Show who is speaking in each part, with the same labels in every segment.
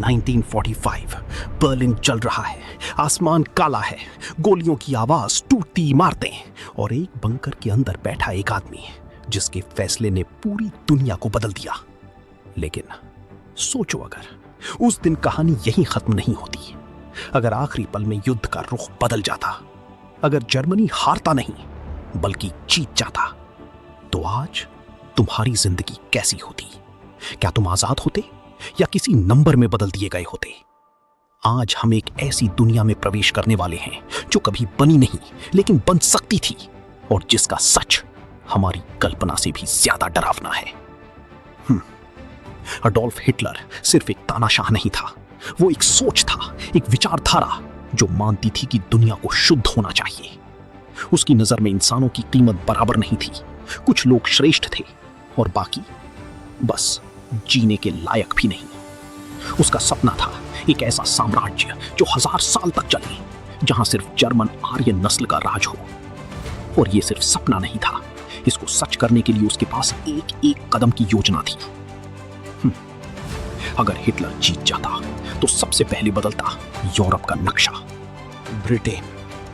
Speaker 1: 1945 Berlin जल रहा है, आसमान काला है, गोलियों की आवाज, टूटती इमारतें और एक बंकर के अंदर बैठा एक आदमी जिसके फैसले ने पूरी दुनिया को बदल दिया। लेकिन सोचो, अगर उस दिन कहानी यहीं खत्म नहीं होती, अगर आखिरी पल में युद्ध का रुख बदल जाता, अगर जर्मनी हारता नहीं बल्कि जीत जाता, तो आज तुम्हारी जिंदगी कैसी होती? क्या तुम आजाद होते या किसी नंबर में बदल दिए गए होते? आज हम एक ऐसी दुनिया में प्रवेश करने वाले हैं जो कभी बनी नहीं लेकिन बन सकती थी, और जिसका सच हमारी कल्पना से भी ज्यादा डरावना है। अडोल्फ हिटलर सिर्फ एक तानाशाह नहीं था, वो एक सोच था, एक विचारधारा जो मानती थी कि दुनिया को शुद्ध होना चाहिए। उसकी नजर में इंसानों की कीमत बराबर नहीं थी, कुछ लोग श्रेष्ठ थे और बाकी बस जीने के लायक भी नहीं। उसका सपना था एक ऐसा साम्राज्य जो 1000 साल तक चले, जहां सिर्फ जर्मन आर्य नस्ल का राज हो। और यह सिर्फ सपना नहीं था, इसको सच करने के लिए उसके पास एक एक कदम की योजना थी। अगर हिटलर जीत जाता तो सबसे पहले बदलता यूरोप का नक्शा।
Speaker 2: ब्रिटेन,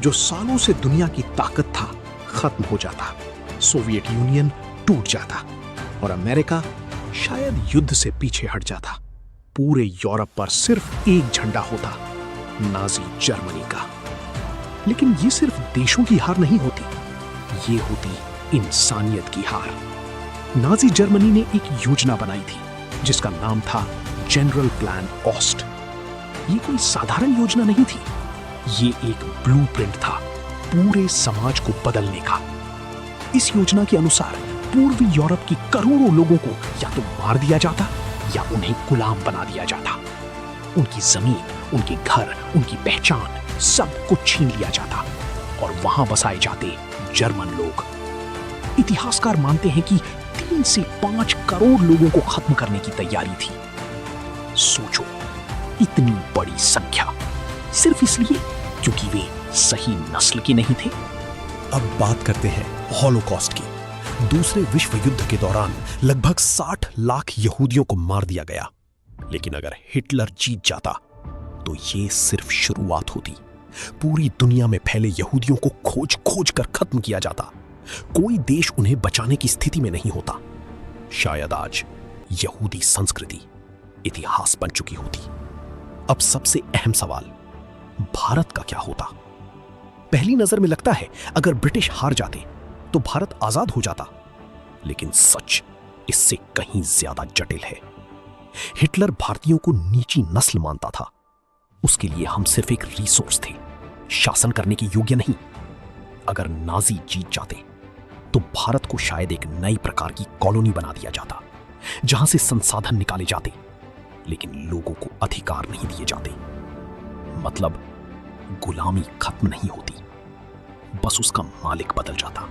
Speaker 2: जो सालों से दुनिया की ताकत था, खत्म हो जाता। सोवियत यूनियन टूट जाता और अमेरिका शायद युद्ध से पीछे हट जाता। पूरे यूरोप पर सिर्फ एक झंडा होता, नाजी जर्मनी का। लेकिन ये सिर्फ देशों की हार नहीं होती, ये होती इंसानियत की हार। नाजी जर्मनी ने एक योजना बनाई थी जिसका नाम था जनरल प्लान ऑस्ट। ये कोई साधारण योजना नहीं थी, ये एक ब्लूप्रिंट था पूरे समाज को बदलने का। इस योजना के अनुसार पूर्वी यूरोप की करोड़ों लोगों को या तो मार दिया जाता या उन्हें गुलाम बना दिया जाता। उनकी जमीन, उनके घर, उनकी पहचान, सब कुछ छीन लिया जाता और वहां बसाए जाते जर्मन लोग। इतिहासकार मानते हैं कि 3 से 5 करोड़ लोगों को खत्म करने की तैयारी थी। सोचो, इतनी बड़ी संख्या सिर्फ इसलिए क्योंकि वे सही नस्ल के नहीं थे।
Speaker 3: अब बात करते हैं हॉलोकॉस्ट की। दूसरे विश्व युद्ध के दौरान लगभग 60 लाख यहूदियों को मार दिया गया। लेकिन अगर हिटलर जीत जाता तो ये सिर्फ शुरुआत होती। पूरी दुनिया में फैले यहूदियों को खोज खोज कर खत्म किया जाता। कोई देश उन्हें बचाने की स्थिति में नहीं होता। शायद आज यहूदी संस्कृति इतिहास बन चुकी होती। अब सबसे अहम सवाल, भारत का क्या होता? पहली नजर में लगता है अगर ब्रिटिश हार जाते तो भारत आजाद हो जाता, लेकिन सच इससे कहीं ज्यादा जटिल है। हिटलर भारतीयों को नीची नस्ल मानता था। उसके लिए हम सिर्फ एक रिसोर्स थे, शासन करने के योग्य नहीं। अगर नाजी जीत जाते तो भारत को शायद एक नई प्रकार की कॉलोनी बना दिया जाता, जहां से संसाधन निकाले जाते लेकिन लोगों को अधिकार नहीं दिए जाते। मतलब गुलामी खत्म नहीं होती, बस उसका मालिक बदल जाता।